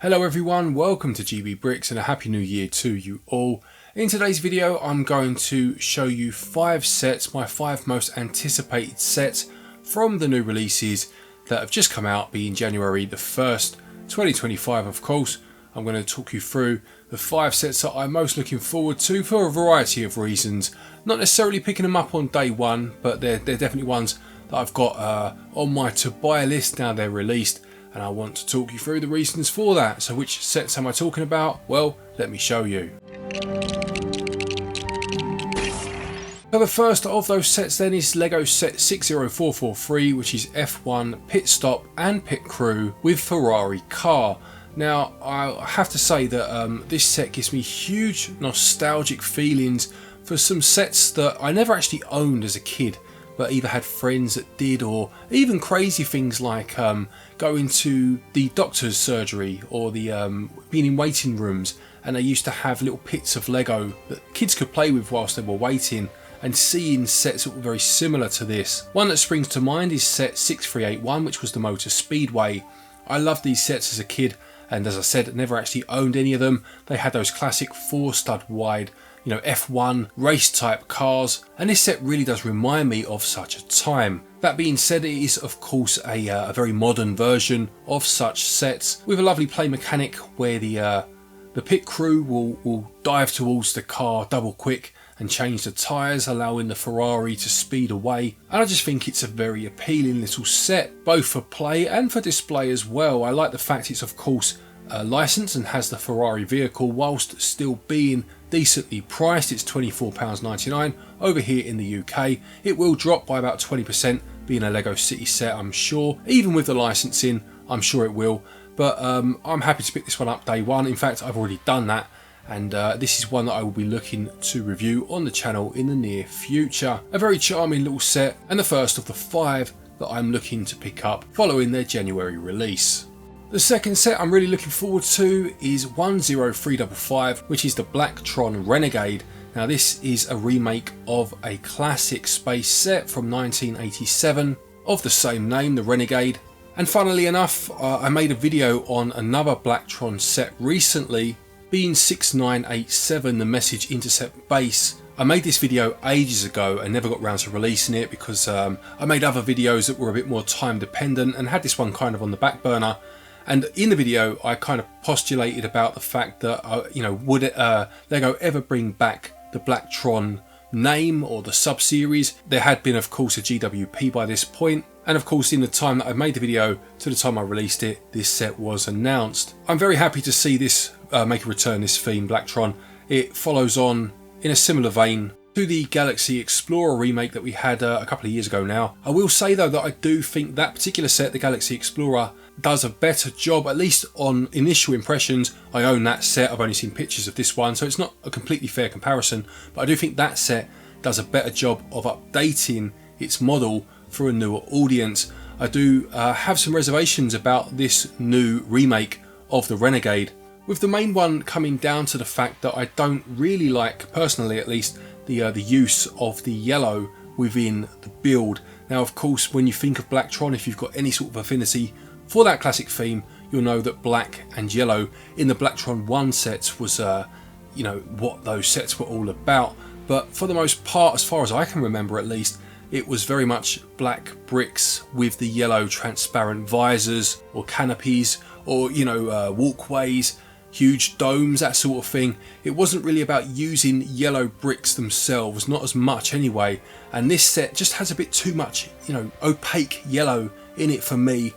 Hello everyone, welcome to GB Bricks and a happy new year to you all. In today's video I'm going to show you 5 sets, my 5 most anticipated sets from the new releases that have just come out, being January the 1st, 2025 of course. I'm going to talk you through the 5 sets that I'm most looking forward to for a variety of reasons. Not necessarily picking them up on day one, but they're definitely ones that I've got on my to buy list now they're released. And I want to talk you through the reasons for that. So which sets am I talking about? Well, let me show you. So the first of those sets then is LEGO set 60443, which is F1 Pit Stop and Pit Crew with Ferrari car. Now I have to say that this set gives me huge nostalgic feelings for some sets that I never actually owned as a kid, but either had friends that did, or even crazy things like going to the doctor's surgery or the being in waiting rooms, and they used to have little pits of Lego that kids could play with whilst they were waiting, and seeing sets that were very similar to this. One that springs to mind is set 6381, which was the Motor Speedway. I loved these sets as a kid, and as I said, never actually owned any of them. They had those classic 4-stud wide, F1 race type cars, and this set really does remind me of such a time. That being said, it is of course a very modern version of such sets with a lovely play mechanic where the pit crew will dive towards the car double quick and change the tyres, allowing the Ferrari to speed away. And I just think it's a very appealing little set, both for play and for display as well. I like the fact it's of course licensed and has the Ferrari vehicle whilst still being decently priced. It's £24.99 over here in the UK. It will drop by about 20% being a LEGO City set, I'm sure. Even with the licensing, I'm sure it will. But I'm happy to pick this one up day one. In fact, I've already done that. And this is one that I will be looking to review on the channel in the near future. A very charming little set, and the first of the 5 that I'm looking to pick up following their January release. The second set I'm really looking forward to is 10355, which is the Black Tron Renegade. Now this is a remake of a classic space set from 1987 of the same name, the Renegade. And funnily enough, I made a video on another Black Tron set recently, being 6987, the Message Intercept base. I made this video ages ago and never got round to releasing it because I made other videos that were a bit more time dependent and had this one kind of on the back burner. And in the video, I kind of postulated about the fact that, would LEGO ever bring back the Black Tron name or the sub-series? There had been, of course, a GWP by this point. And of course, in the time that I made the video to the time I released it, this set was announced. I'm very happy to see this make a return, this theme, Black Tron. It follows on in a similar vein to the Galaxy Explorer remake that we had a couple of years ago now. I will say though that I do think that particular set, the Galaxy Explorer, does a better job, at least on initial impressions. I own that set, I've only seen pictures of this one, so it's not a completely fair comparison, but I do think that set does a better job of updating its model for a newer audience. I do have some reservations about this new remake of the Renegade, with the main one coming down to the fact that I don't really like, personally at least, the use of the yellow within the build. Now of course, when you think of Black Tron, if you've got any sort of affinity for that classic theme, you'll know that black and yellow in the Black Tron 1 sets was what those sets were all about. But for the most part, as far as I can remember at least, it was very much black bricks with the yellow transparent visors or canopies or walkways, huge domes, that sort of thing. It wasn't really about using yellow bricks themselves, not as much anyway. And this set just has a bit too much, opaque yellow in it for me,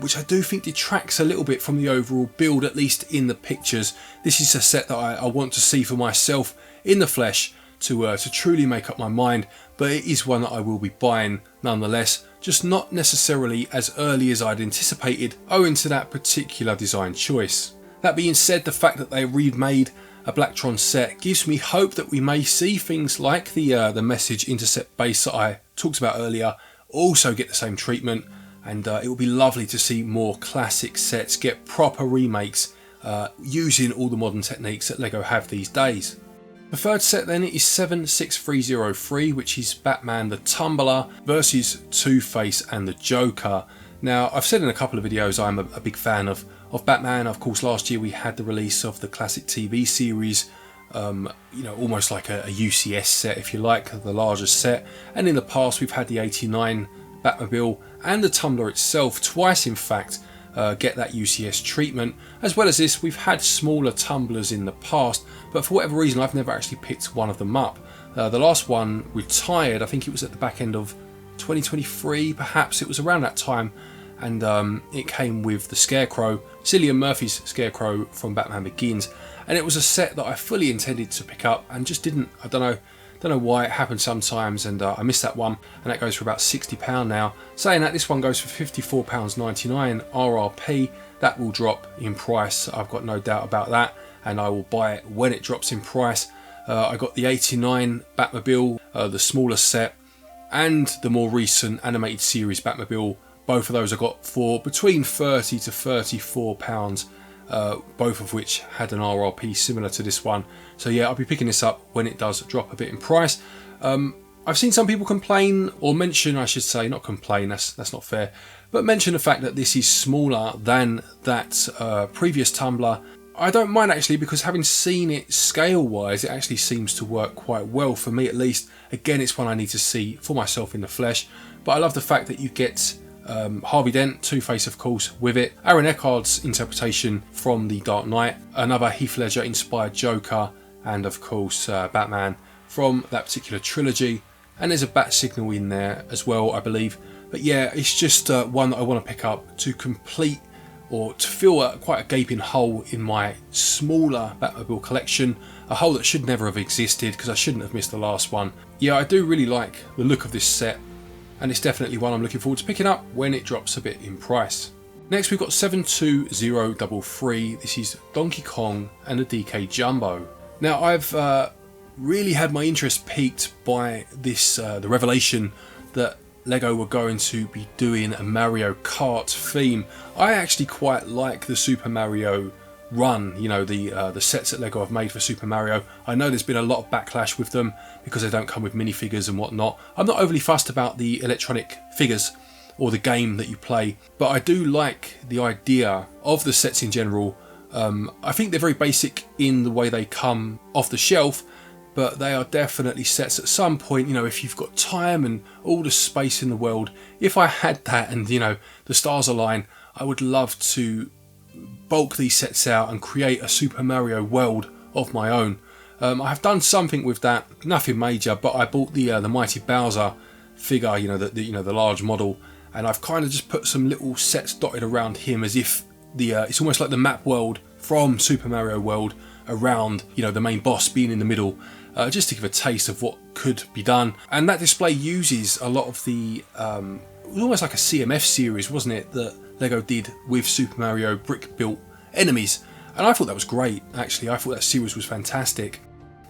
which I do think detracts a little bit from the overall build, at least in the pictures. This is a set that I want to see for myself in the flesh to truly make up my mind, but it is one that I will be buying nonetheless, just not necessarily as early as I'd anticipated owing to that particular design choice. That being said, the fact that they remade a Black Tron set gives me hope that we may see things like the Message Intercept base that I talked about earlier also get the same treatment, and it will be lovely to see more classic sets get proper remakes using all the modern techniques that LEGO have these days. The third set then is 76303, which is Batman the Tumbler versus Two-Face and the Joker. Now, I've said in a couple of videos I'm a big fan of of Batman. Of course, last year we had the release of the classic TV series, almost like a UCS set, if you like, the larger set. And in the past, we've had the 89 Batmobile and the Tumbler itself, twice in fact, get that UCS treatment. As well as this, we've had smaller Tumblers in the past, but for whatever reason, I've never actually picked one of them up. The last one retired, I think it was at the back end of 2023, perhaps. It was around that time, and it came with the Scarecrow, Cillian Murphy's Scarecrow from Batman Begins, and it was a set that I fully intended to pick up and just didn't. I don't know why. It happens sometimes, and I missed that one, and that goes for about £60 now. Saying that, this one goes for £54.99 RRP. That will drop in price, I've got no doubt about that, and I will buy it when it drops in price. I got the 89 Batmobile, the smaller set, and the more recent animated series Batmobile. Both of those I got for between £30 to £34, both of which had an RRP similar to this one. So yeah, I'll be picking this up when it does drop a bit in price. I've seen some people complain, or mention, I should say, not complain, that's not fair, but mention the fact that this is smaller than that previous Tumbler. I don't mind actually, because having seen it scale wise, it actually seems to work quite well for me at least. Again, it's one I need to see for myself in the flesh, but I love the fact that you get Harvey Dent, Two-Face of course, with it, Aaron Eckhart's interpretation from The Dark Knight, another Heath Ledger inspired Joker, and of course Batman from that particular trilogy, and there's a bat signal in there as well, I believe. But yeah, it's just one that I want to pick up to complete, or to fill quite a gaping hole in my smaller Batmobile collection, a hole that should never have existed because I shouldn't have missed the last one. Yeah, I do really like the look of this set, and it's definitely one I'm looking forward to picking up when it drops a bit in price. Next we've got 72033, this is Donkey Kong and the DK Jumbo. Now I've really had my interest piqued by this, the revelation that Lego were going to be doing a Mario Kart theme. I actually quite like the Super Mario run, the sets that Lego have made for Super Mario. I know there's been a lot of backlash with them because they don't come with minifigures and whatnot. I'm not overly fussed about the electronic figures or the game that you play, but I do like the idea of the sets in general. I think they're very basic in the way they come off the shelf, but they are definitely sets at some point, if you've got time and all the space in the world. If I had that and, the stars align, I would love to bulk these sets out and create a Super Mario world of my own. I have done something with that, nothing major, but I bought the Mighty Bowser figure, the large model, and I've kind of just put some little sets dotted around him as if it's almost like the map world from Super Mario World around, the main boss being in the middle, just to give a taste of what could be done. And that display uses a lot of the, it was almost like a CMF series, wasn't it, that Lego did with Super Mario brick-built enemies, and I thought that was great. Actually, I thought that series was fantastic.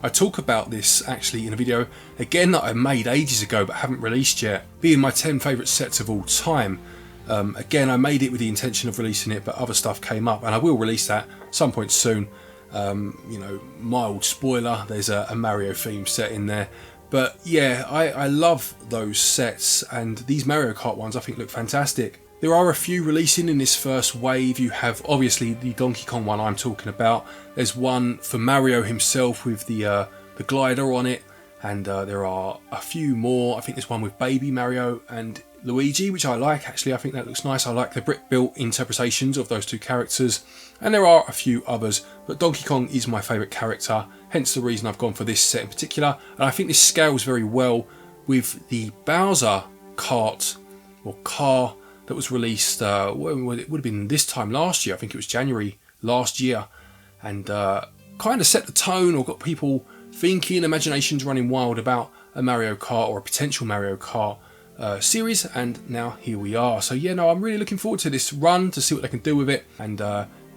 I talk about this actually in a video again that I made ages ago but haven't released yet, being my 10 favourite sets of all time. Again, I made it with the intention of releasing it, but other stuff came up, and I will release that some point soon. Mild spoiler, there's a Mario theme set in there. But yeah, I love those sets, and these Mario Kart ones I think look fantastic. There are a few releasing in this first wave. You have obviously the Donkey Kong one I'm talking about. There's one for Mario himself with the glider on it, and there are a few more. I think there's one with Baby Mario and Luigi, which I like actually. I think that looks nice. I like the brick-built interpretations of those two characters, and there are a few others, but Donkey Kong is my favourite character, hence the reason I've gone for this set in particular. And I think this scales very well with the Bowser kart or car that was released, it would have been this time last year. I think it was January last year, and kind of set the tone or got people thinking, imaginations running wild about a Mario Kart or a potential Mario Kart series, and now here we are. So yeah, no, I'm really looking forward to this run to see what they can do with it, and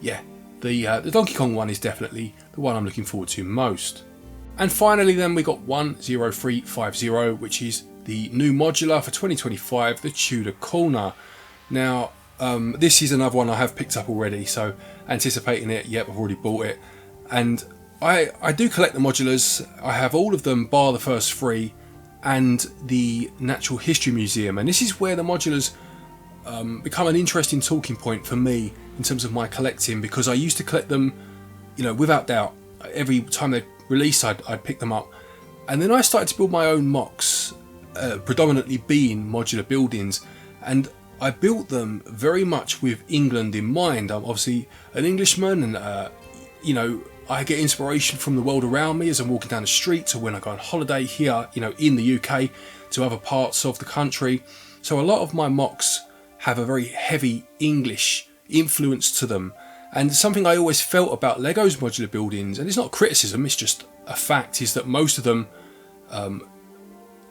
yeah, the Donkey Kong one is definitely the one I'm looking forward to most. And finally then we got 10350, which is the new modular for 2025, the Tudor Corner. Now, this is another one I have picked up already, so anticipating it, yep, I've already bought it. And I do collect the modulars. I have all of them bar the first three and the Natural History Museum, and this is where the modulars become an interesting talking point for me in terms of my collecting, because I used to collect them, you know, without doubt. Every time they released, I'd pick them up. And then I started to build my own MOCs, predominantly being modular buildings, and I built them very much with England in mind. I'm obviously an Englishman, and you know, I get inspiration from the world around me as I'm walking down the streets, or when I go on holiday here, you know, in the UK to other parts of the country. So a lot of my MOCs have a very heavy English influence to them. And something I always felt about Lego's modular buildings, and it's not criticism, it's just a fact, is that most of them,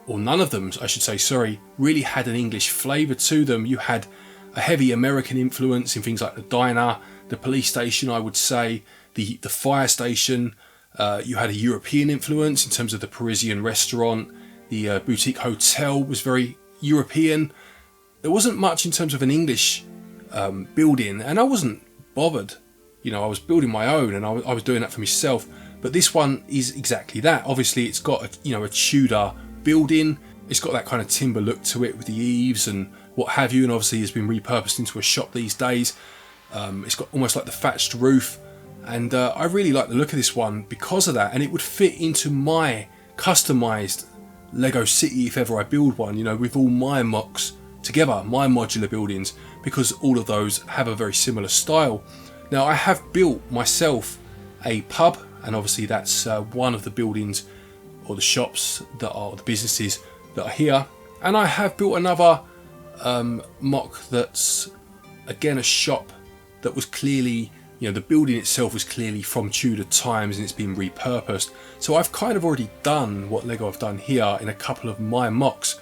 or none of them, I should say, sorry, really had an English flavour to them. You had a heavy American influence in things like the diner, the police station, I would say, the fire station. You had a European influence in terms of the Parisian restaurant. The boutique hotel was very European. There wasn't much in terms of an English building, and I wasn't bothered. You know, I was building my own, and I was doing that for myself. But this one is exactly that. Obviously, it's got a Tudor building. It's got that kind of timber look to it with the eaves and what have you, and obviously has been repurposed into a shop these days. It's got almost like the thatched roof, and I really like the look of this one because of that, and it would fit into my customised Lego city if ever I build one, you know, with all my MOCs together, my modular buildings, because all of those have a very similar style. Now, I have built myself a pub, and obviously that's one of the buildings or the shops that are the businesses that are here, and I have built another MOC that's again a shop that was clearly, you know, the building itself was clearly from Tudor times and it's been repurposed. So I've kind of already done what Lego have done here in a couple of my MOCs,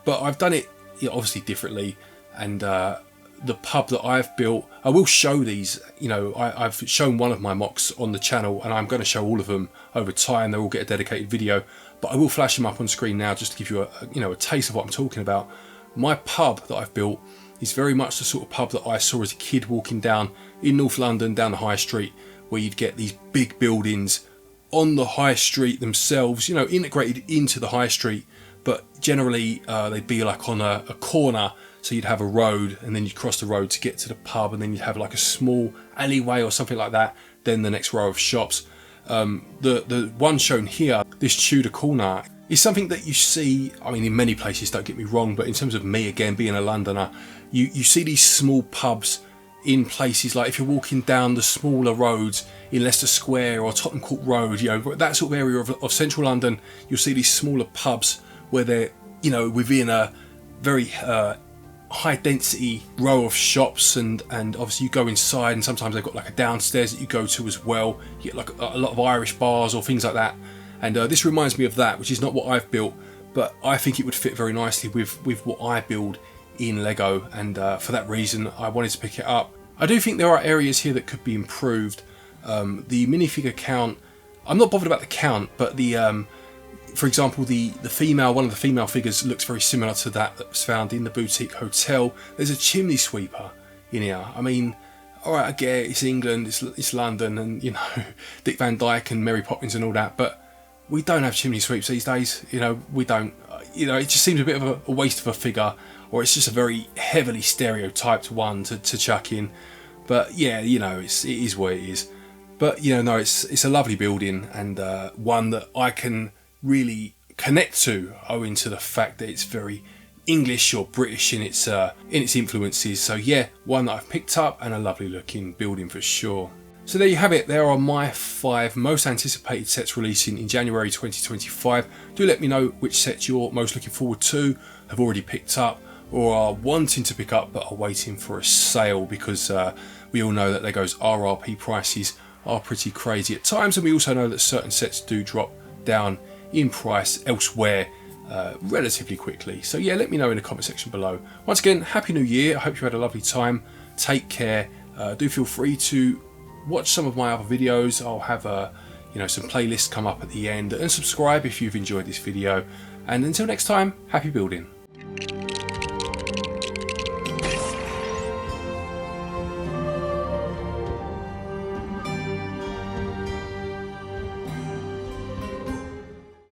but I've done it, you know, obviously differently. And the pub that I've built, I will show these, you know, I've shown one of my MOCs on the channel, and I'm going to show all of them over time. They'll all get a dedicated video, but I will flash them up on screen now just to give you a taste of what I'm talking about. My pub that I've built is very much the sort of pub that I saw as a kid walking down in North London, down the high street, where you'd get these big buildings on the high street themselves, you know, integrated into the high street, but generally they'd be like on a corner. So you'd have a road, and then you'd cross the road to get to the pub, and then you'd have like a small alleyway or something like that, then the next row of shops. The one shown here, this Tudor corner, is something that you see, I mean, in many places, don't get me wrong, but in terms of me, again, being a Londoner, you see these small pubs in places like if you're walking down the smaller roads in Leicester Square or Tottenham Court Road, you know, that sort of area of central London, you'll see these smaller pubs where they're, you know, within a very high density row of shops, and obviously you go inside, and sometimes they've got like a downstairs that you go to as well. You get like a lot of Irish bars or things like that, and this reminds me of that, which is not what I've built, but I think it would fit very nicely with what I build in Lego, and for that reason I wanted to pick it up. I do think there are areas here that could be improved. The minifigure count, I'm not bothered about the count, but the for example, one of the female figures looks very similar to that was found in the boutique hotel. There's a chimney sweeper in here. I mean, alright, I get it, it's England, it's London, and, you know, Dick Van Dyke and Mary Poppins and all that, but we don't have chimney sweeps these days, you know, we don't. You know, it just seems a bit of a waste of a figure, or it's just a very heavily stereotyped one to chuck in. But yeah, you know, it is what it is. But, you know, no, it's a lovely building, and one that I can really connect to, owing to the fact that it's very English or British in its influences. So yeah, one that I've picked up, and a lovely looking building for sure. So there you have it. There are my 5 most anticipated sets releasing in January 2025. Do let me know which sets you're most looking forward to, have already picked up, or are wanting to pick up but are waiting for a sale, because we all know that Lego's RRP prices are pretty crazy at times, and we also know that certain sets do drop down in price elsewhere relatively quickly. So yeah, let me know in the comment section below. Once again, Happy New Year. I hope you had a lovely time. Take care. Do feel free to watch some of my other videos. I'll have some playlists come up at the end, and subscribe if you've enjoyed this video. And until next time, happy building.